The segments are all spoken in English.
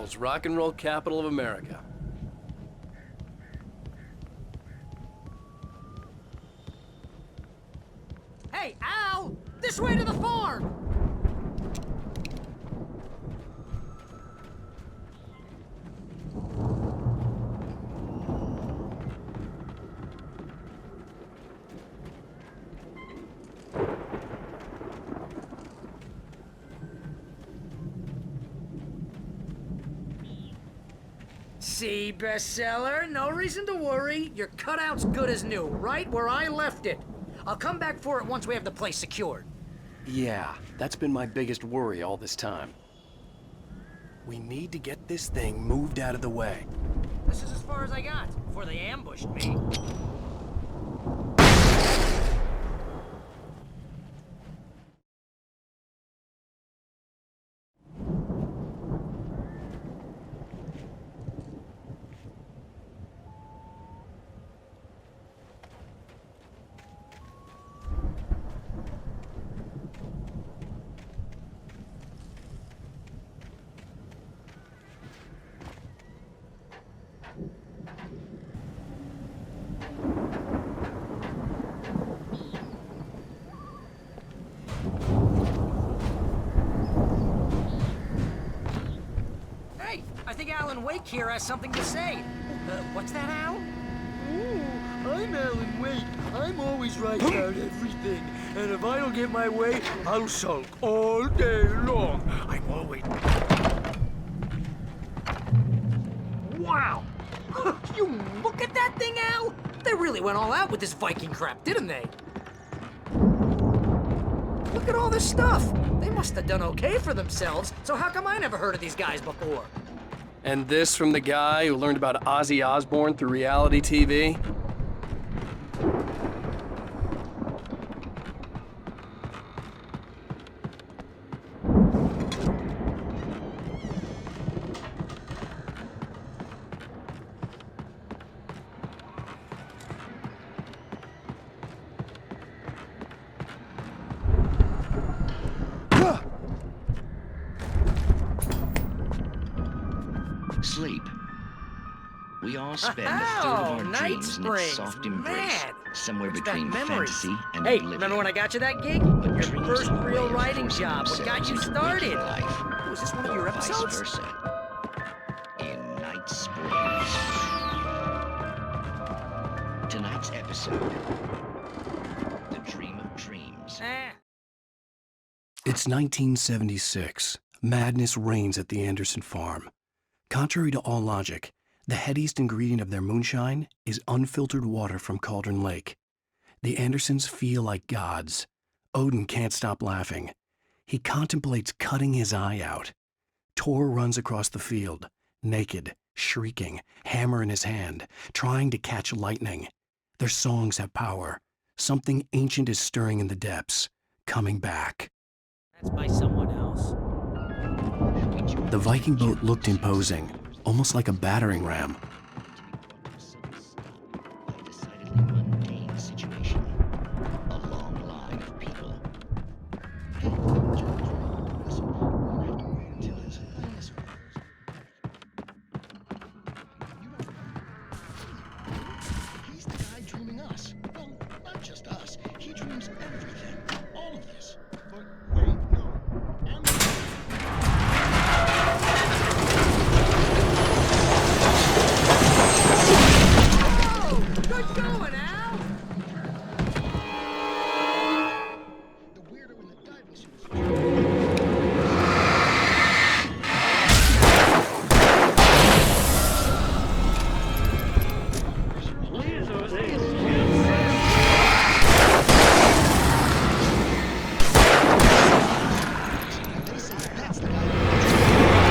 It's rock and roll capital of America. Hey, Al! This way to the farm! See, bestseller, no reason to worry. Your cutout's good as new, right where I left it. I'll come back for it once we have the place secured. Yeah, that's been my biggest worry all this time. We need to get this thing moved out of the way. This is as far as I got before they ambushed me. Hey, I think Alan Wake here has something to say. What's that, Al? Ooh, I'm Alan Wake. I'm always right about everything. And if I don't get my way, I'll sulk all day long. I'm always... Wow! You look at that thing, Al! They really went all out with this Viking crap, didn't they? Look at all this stuff! They must have done okay for themselves, so how come I never heard of these guys before? And this from the guy who learned about Ozzy Osbourne through reality TV? Sleep. We all spend a third of our Night dreams in its Springs, soft embrace, man. somewhere Brings back between memories. fantasy and Hey, oblivion. remember when I got you that gig? But Your dreams first are a real way of writing forcing job. What got themselves you into started? waking life, Was this one of your or vice episodes? versa. In Night Springs. Tonight's episode, The Dream of Dreams. It's 1976. Madness reigns at the Anderson farm. Contrary to all logic, the headiest ingredient of their moonshine is unfiltered water from Cauldron Lake. The Andersons feel like gods. Odin can't stop laughing. He contemplates cutting his eye out. Tor runs across the field, naked, shrieking, hammer in his hand, trying to catch lightning. Their songs have power. Something ancient is stirring in the depths, coming back. That's by someone else. The Viking boat looked imposing, almost like a battering ram. A decidedly mundane situation. A long line of people. He's the guy dreaming us. Well, not just us. He dreams everything. All of this. But wait, no. I'm... Oh, good going, Al! The weirdo in the diving suit. They say that's the guy.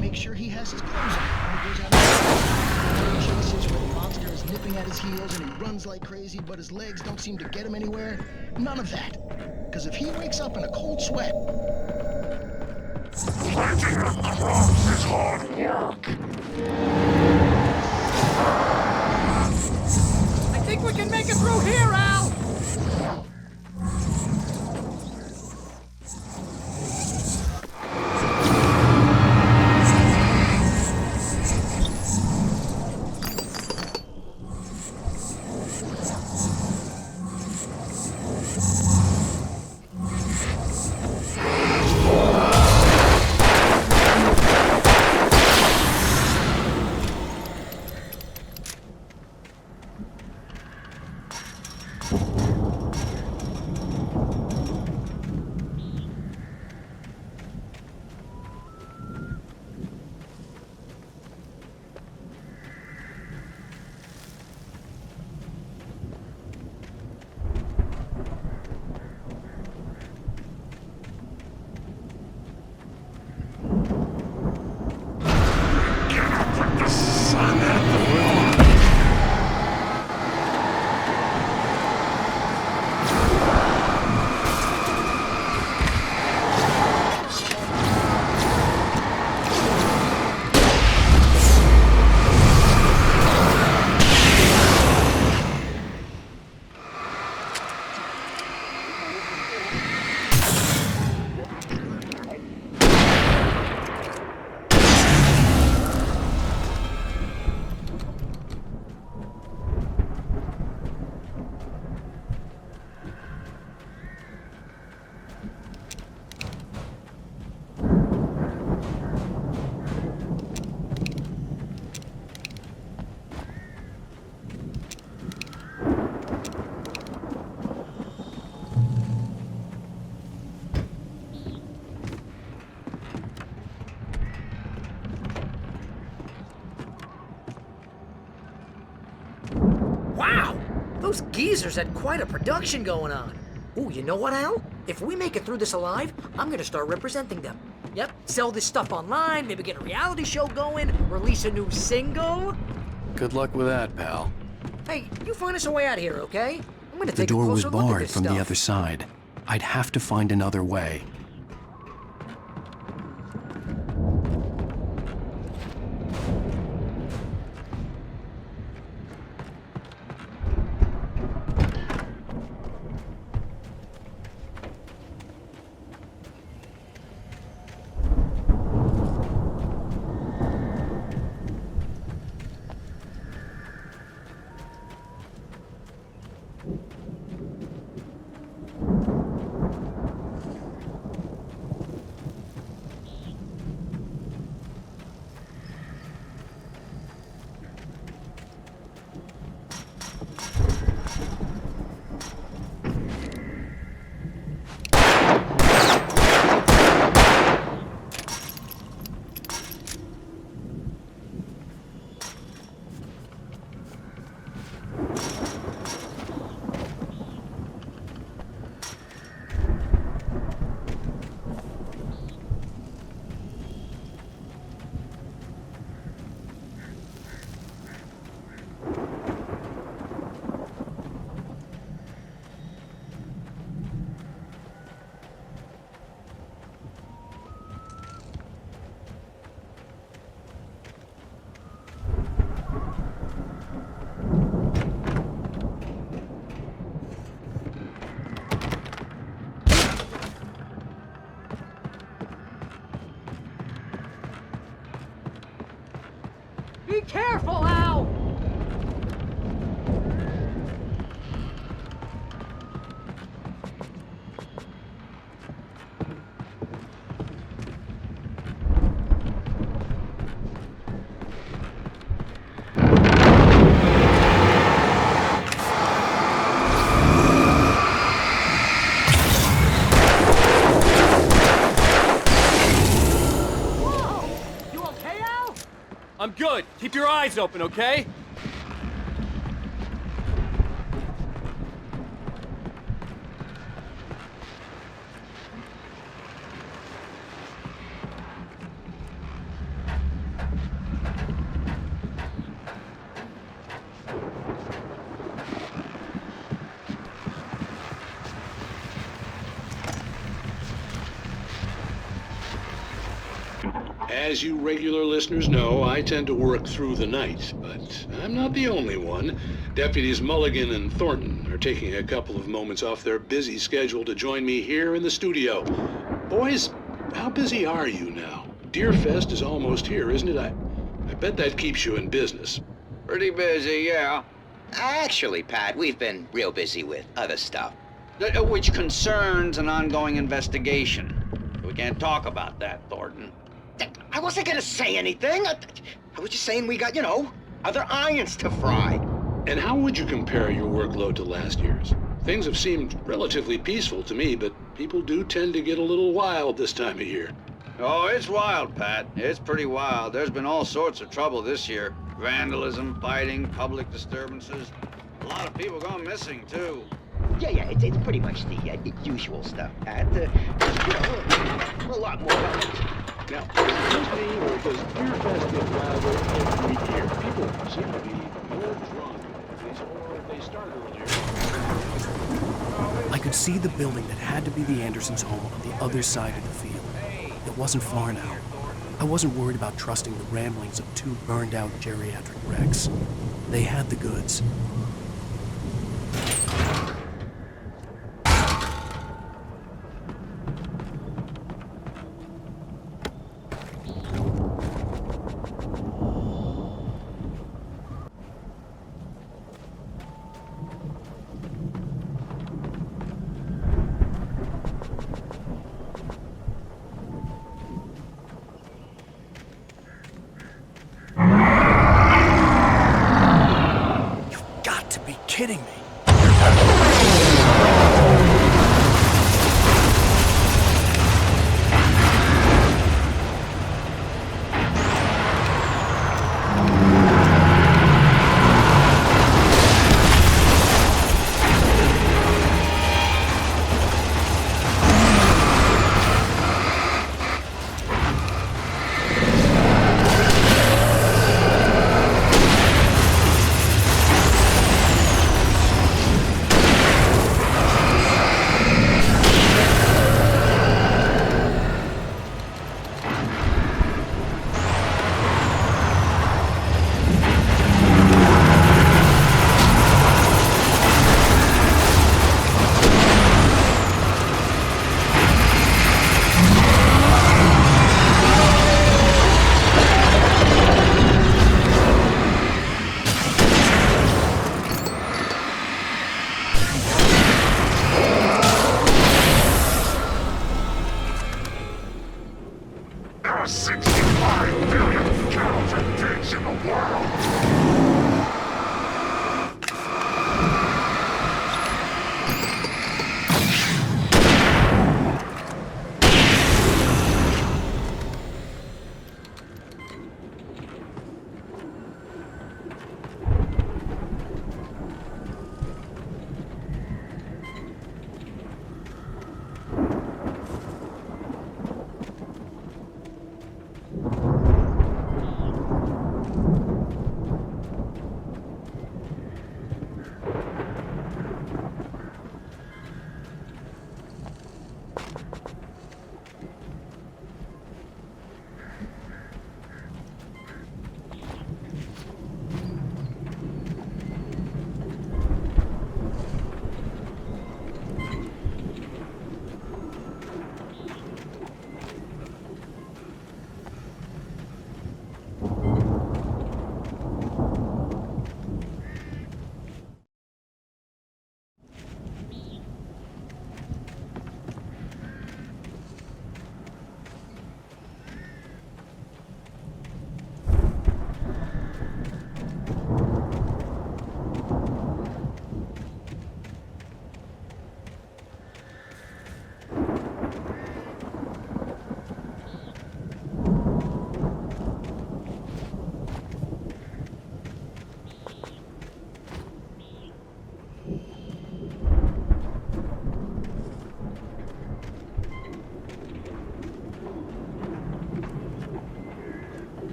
Make sure he has his clothes on when he goes out. Chases where the monster is nipping at his heels and he runs like crazy, but his legs don't seem to get him anywhere. None of that. Because if he wakes up in a cold sweat, I think we can make it through here, Al! Those geezers had quite a production going on. Ooh, you know what, Al? If we make it through this alive, I'm gonna start representing them. Yep, sell this stuff online, maybe get a reality show going, release a new single. Good luck with that, pal. Hey, you find us a way out of here, okay? I'm gonna The take a door was closer look at barred this from stuff. the other side. I'd have to find another way. Be careful, Al! Whoa! You okay, Al? I'm good. Keep your eyes open, okay? As you regular listeners know, I tend to work through the night, but I'm not the only one. Deputies Mulligan and Thornton are taking a couple of moments off their busy schedule to join me here in the studio. Boys, how busy are you now? Deerfest is almost here, isn't it? I bet that keeps you in business. Pretty busy, yeah. Actually, Pat, we've been real busy with other stuff, which concerns an ongoing investigation. We can't talk about that, Thornton. I wasn't gonna say anything. I was just saying we got, other irons to fry. And how would you compare your workload to last year's? Things have seemed relatively peaceful to me, but people do tend to get a little wild this time of year. Oh, it's wild, Pat. It's pretty wild. There's been all sorts of trouble this year. Vandalism, fighting, public disturbances. A lot of people gone missing, too. Yeah, it's pretty much the usual stuff, Pat. A lot more of it. Now, is it just me, or does Deerfest get louder every year? People seem to be more drunk, at least, or they start earlier. I could see the building that had to be the Andersons' home on the other side of the field. It wasn't far now. I wasn't worried about trusting the ramblings of two burned-out geriatric wrecks. They had the goods. Kidding me.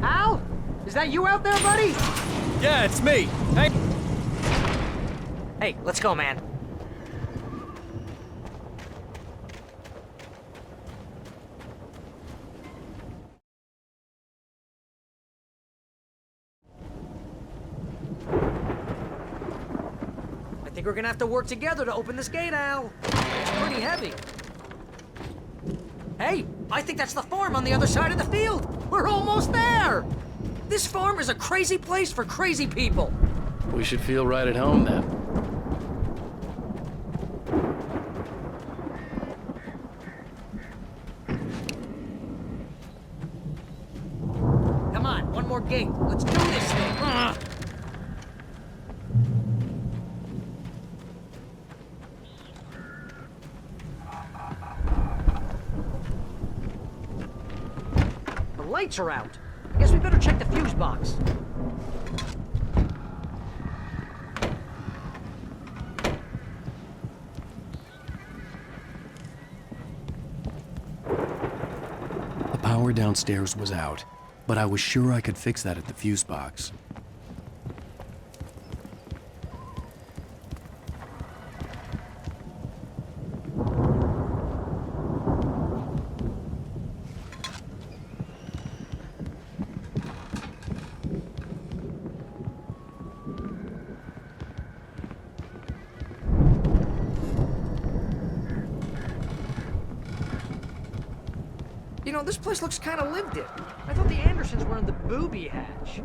Al? Is that you out there, buddy? Yeah, it's me. Hey. Hey, let's go, man. I think we're gonna have to work together to open this gate, Al. It's pretty heavy. Hey, I think that's the farm on the other side of the field. We're almost there. This farm is a crazy place for crazy people. We should feel right at home then. Come on, one more gate. Let's do this thing. The lights are out. I guess we better check the fuse box. The power downstairs was out, but I was sure I could fix that at the fuse box. You know, this place looks kind of lived in. I thought the Andersons were in the booby hatch.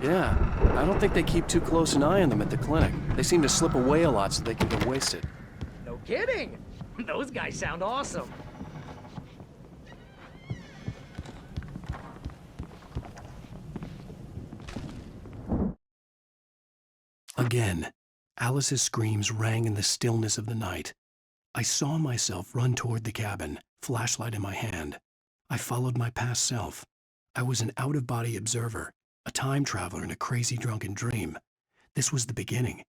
Yeah, I don't think they keep too close an eye on them at the clinic. They seem to slip away a lot so they can get wasted. No kidding. Those guys sound awesome. Again, Alice's screams rang in the stillness of the night. I saw myself run toward the cabin, flashlight in my hand. I followed my past self. I was an out-of-body observer, a time traveler in a crazy drunken dream. This was the beginning.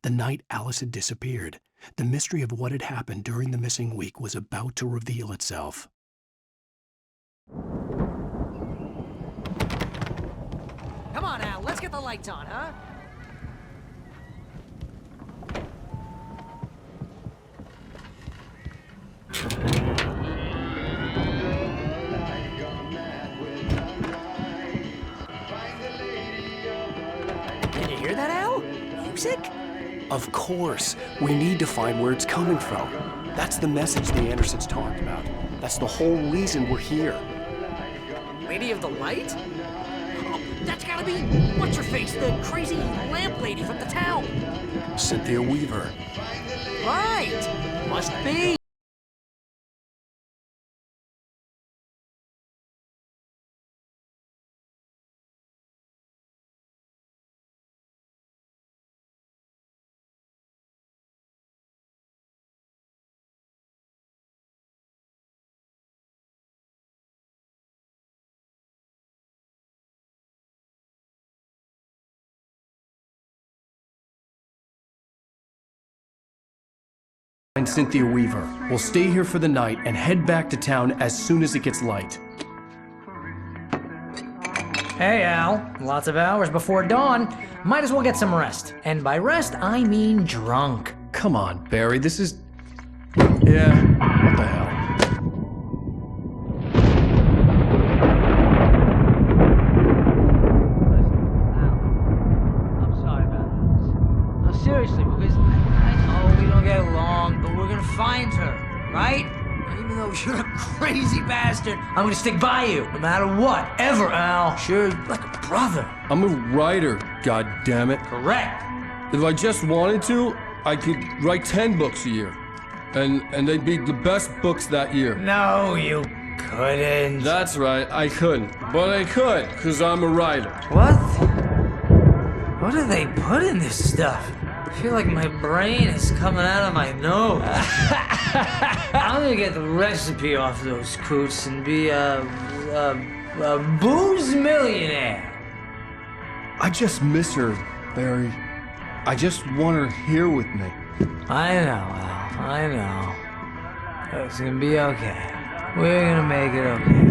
The night Alice had disappeared. The mystery of what had happened during the missing week was about to reveal itself. Come on, Al, let's get the lights on, huh? Can you hear that, Al? Music? Of course. We need to find where it's coming from. That's the message the Andersons talked about. That's the whole reason we're here. Lady of the Light? Oh, that's gotta be... What's-her-face, the crazy lamp lady from the town. Cynthia Weaver. Right! Must be. And Cynthia Weaver. We'll stay here for the night and head back to town as soon as it gets light. Hey, Al. Lots of hours before dawn. Might as well get some rest. And by rest, I mean drunk. Come on, Barry, this is... Yeah, what the hell? I'm sorry about this. No, seriously, because I know we don't get along, but we're gonna find her, right? Even though you're a crazy bastard, I'm gonna stick by you, no matter what, ever, Al. Sure, like a brother. I'm a writer, goddammit. Correct. If I just wanted to, I could write 10 books a year. And they'd be the best books that year. No, you couldn't. That's right, I couldn't. But I could, because I'm a writer. What? What do they put in this stuff? I feel like my brain is coming out of my nose. I'm gonna get the recipe off those coots and be a booze millionaire. I just miss her, Barry. I just want her here with me. I know, Al. I know. It's gonna be okay. We're gonna make it okay.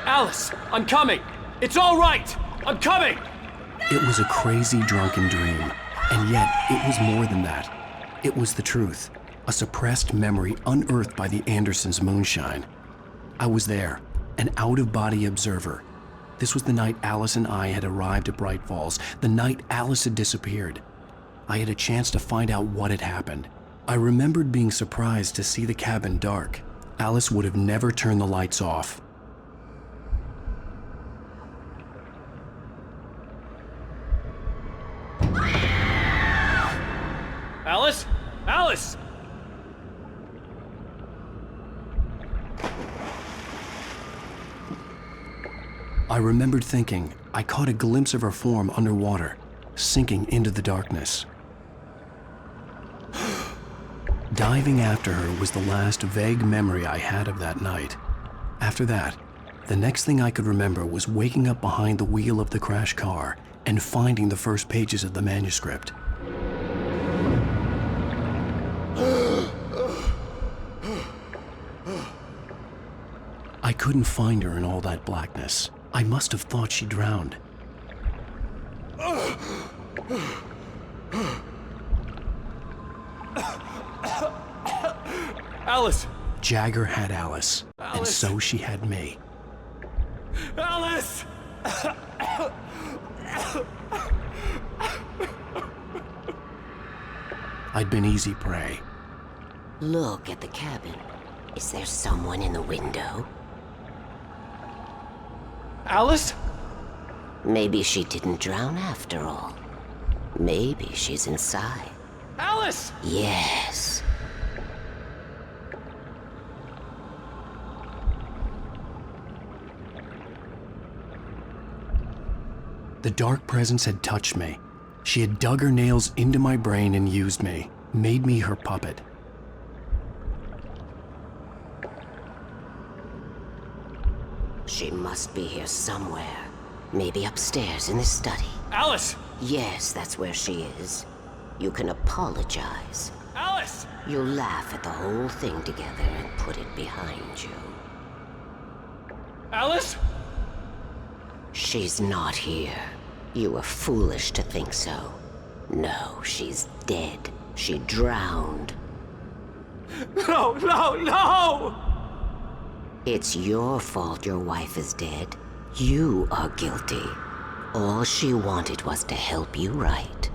Alice, I'm coming! It's all right! I'm coming! It was a crazy drunken dream, and yet it was more than that. It was the truth, a suppressed memory unearthed by the Andersons' moonshine. I was there, an out-of-body observer. This was the night Alice and I had arrived at Bright Falls, the night Alice had disappeared. I had a chance to find out what had happened. I remembered being surprised to see the cabin dark. Alice would have never turned the lights off. Alice? Alice! I remembered thinking I caught a glimpse of her form underwater, sinking into the darkness. Diving after her was the last vague memory I had of that night. After that, the next thing I could remember was waking up behind the wheel of the crashed car and finding the first pages of the manuscript. I couldn't find her in all that blackness. I must have thought she drowned. Alice! Jagger had Alice, and so she had me. Alice! I'd been easy prey. Look at the cabin. Is there someone in the window? Alice? Maybe she didn't drown after all. Maybe she's inside. Alice! Yes. The dark presence had touched me. She had dug her nails into my brain and used me, made me her puppet. She must be here somewhere. Maybe upstairs in the study. Alice! Yes, that's where she is. You can apologize. Alice! You'll laugh at the whole thing together and put it behind you. Alice? She's not here. You were foolish to think so. No, she's dead. She drowned. No, no, no! It's your fault your wife is dead. You are guilty. All she wanted was to help you right.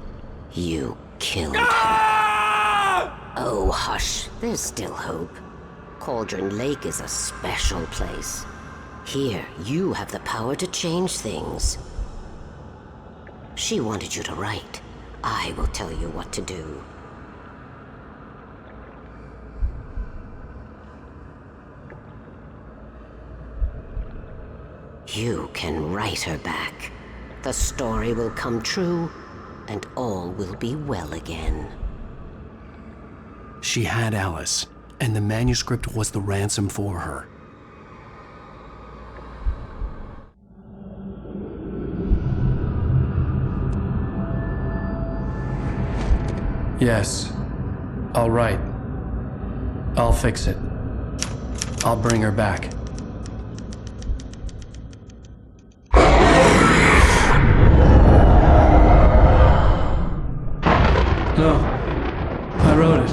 You killed her. Oh, hush. There's still hope. Cauldron Lake is a special place. Here, you have the power to change things. She wanted you to write. I will tell you what to do. You can write her back. The story will come true, and all will be well again. She had Alice, and the manuscript was the ransom for her. Yes. I'll write. I'll fix it. I'll bring her back. No. I wrote it.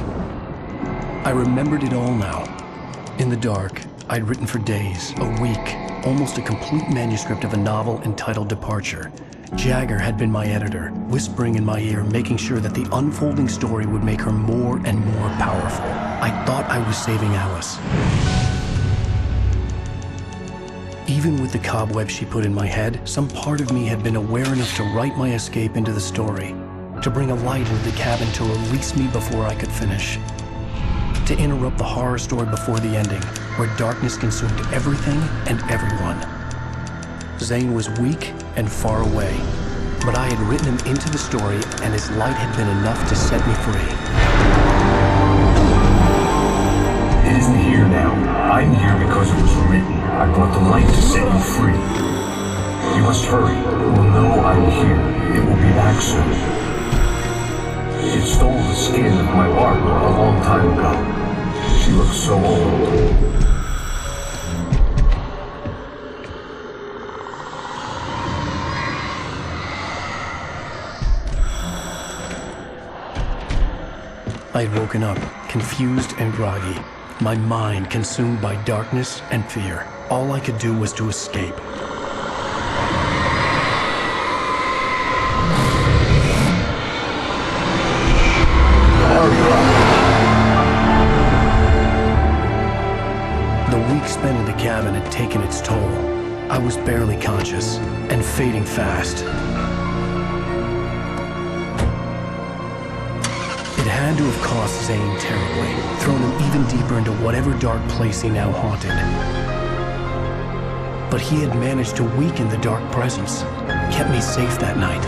I remembered it all now. In the dark, I'd written for days, a week, almost a complete manuscript of a novel entitled Departure. Jagger had been my editor, whispering in my ear, making sure that the unfolding story would make her more and more powerful. I thought I was saving Alice. Even with the cobwebs she put in my head, some part of me had been aware enough to write my escape into the story, to bring a light into the cabin to release me before I could finish, to interrupt the horror story before the ending, where darkness consumed everything and everyone. Zane was weak and far away, but I had written him into the story, and his light had been enough to set me free. It isn't here now. I'm here because it was written. I brought the light to set you free. You must hurry. It will know I'm here. It will be back soon. It stole the skin of my art a long time ago. She looks so old. I had woken up, confused and groggy, my mind consumed by darkness and fear. All I could do was to escape. The week spent in the cabin had taken its toll. I was barely conscious, and fading fast. It had to have cost Zane terribly, thrown him even deeper into whatever dark place he now haunted. But he had managed to weaken the dark presence, kept me safe that night.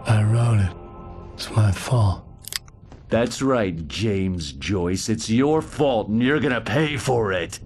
I wrote it. It's my fault. That's right, James Joyce. It's your fault, and you're gonna pay for it.